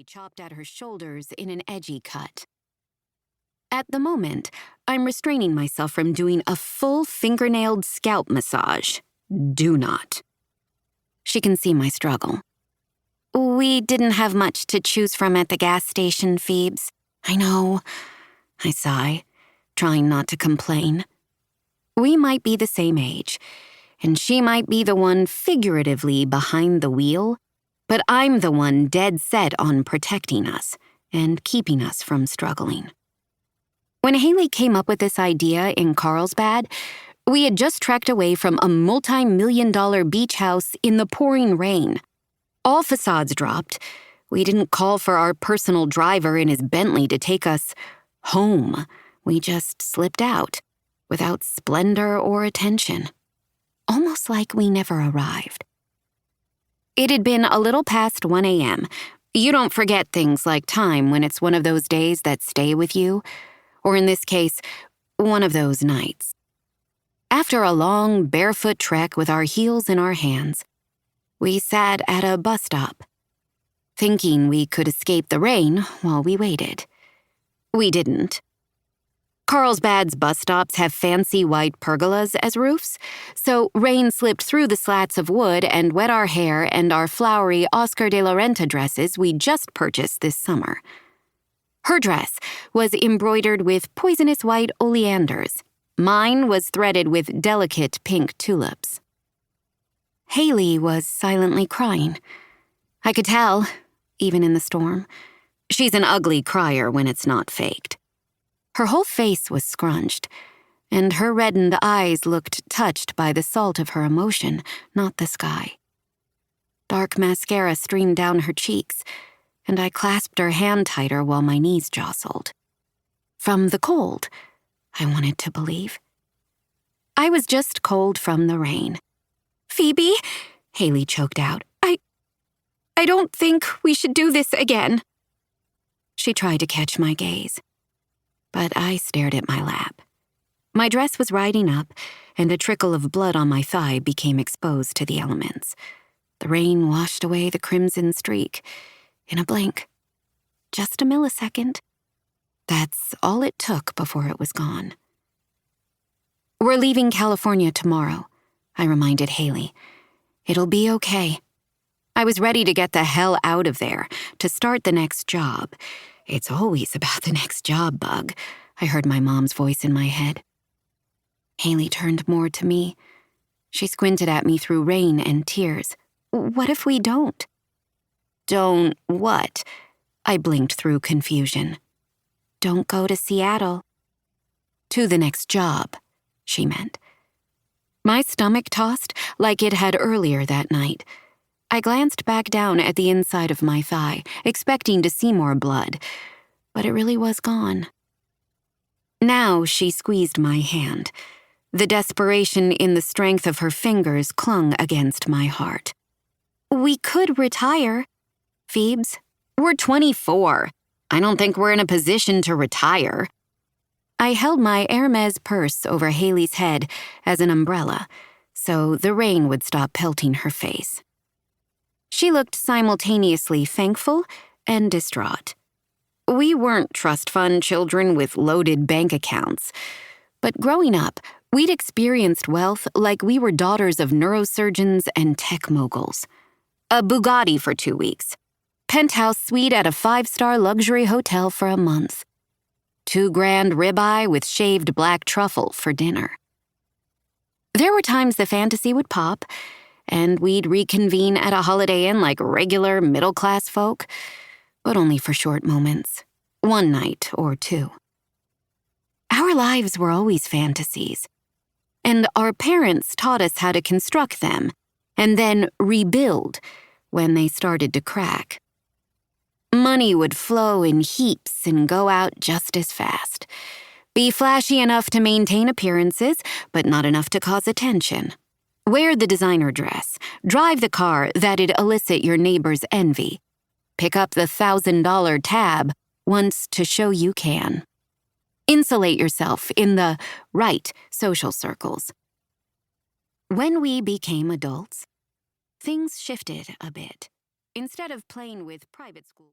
chopped at her shoulders in an edgy cut. At the moment, I'm restraining myself from doing a full fingernailed scalp massage. Do not. She can see my struggle. We didn't have much to choose from at the gas station, Phoebes. I know. I sigh, trying not to complain. We might be the same age, and she might be the one figuratively behind the wheel, but I'm the one dead set on protecting us and keeping us from struggling. When Hailey came up with this idea in Carlsbad, we had just trekked away from a multi-million-dollar beach house in the pouring rain. All facades dropped. We didn't call for our personal driver in his Bentley to take us home. We just slipped out, without splendor or attention. Almost like we never arrived. It had been a little past 1 a.m. You don't forget things like time when it's one of those days that stay with you, or in this case, one of those nights. After a long, barefoot trek with our heels in our hands, we sat at a bus stop, thinking we could escape the rain while we waited. We didn't. Carlsbad's bus stops have fancy white pergolas as roofs, so rain slipped through the slats of wood and wet our hair and our flowery Oscar de la Renta dresses we just purchased this summer. Her dress was embroidered with poisonous white oleanders. Mine was threaded with delicate pink tulips. Hailey was silently crying. I could tell, even in the storm. She's an ugly crier when it's not faked. Her whole face was scrunched, and her reddened eyes looked touched by the salt of her emotion, not the sky. Dark mascara streamed down her cheeks, and I clasped her hand tighter while my knees jostled. From the cold, I wanted to believe. I was just cold from the rain. "Phoebe," Hailey choked out, I don't think we should do this again." She tried to catch my gaze, but I stared at my lap. My dress was riding up, and a trickle of blood on my thigh became exposed to the elements. The rain washed away the crimson streak in a blink. Just a millisecond. That's all it took before it was gone. "We're leaving California tomorrow," I reminded Hailey. "It'll be okay." I was ready to get the hell out of there, to start the next job. It's always about the next job, bug. I heard my mom's voice in my head. Hailey turned more to me. She squinted at me through rain and tears. "What if we don't?" "Don't what?" I blinked through confusion. "Don't go to Seattle." "To the next job," she meant. My stomach tossed like it had earlier that night. I glanced back down at the inside of my thigh, expecting to see more blood, but it really was gone. Now she squeezed my hand. The desperation in the strength of her fingers clung against my heart. "We could retire, Phoebes. We're 24. I don't think we're in a position to retire." I held my Hermes purse over Hailey's head as an umbrella, so the rain would stop pelting her face. She looked simultaneously thankful and distraught. We weren't trust fund children with loaded bank accounts, but growing up, we'd experienced wealth like we were daughters of neurosurgeons and tech moguls. A Bugatti for 2 weeks, penthouse suite at a 5-star luxury hotel for a month, $2,000 ribeye with shaved black truffle for dinner. There were times the fantasy would pop, and we'd reconvene at a Holiday Inn like regular middle-class folk, but only for short moments, one night or two. Our lives were always fantasies, and our parents taught us how to construct them and then rebuild when they started to crack. Money would flow in heaps and go out just as fast. Be flashy enough to maintain appearances, but not enough to cause attention. Wear the designer dress, drive the car that'd elicit your neighbor's envy. Pick up the $1,000 tab once to show you can. Insulate yourself in the right social circles. When we became adults, things shifted a bit. Instead of playing with private school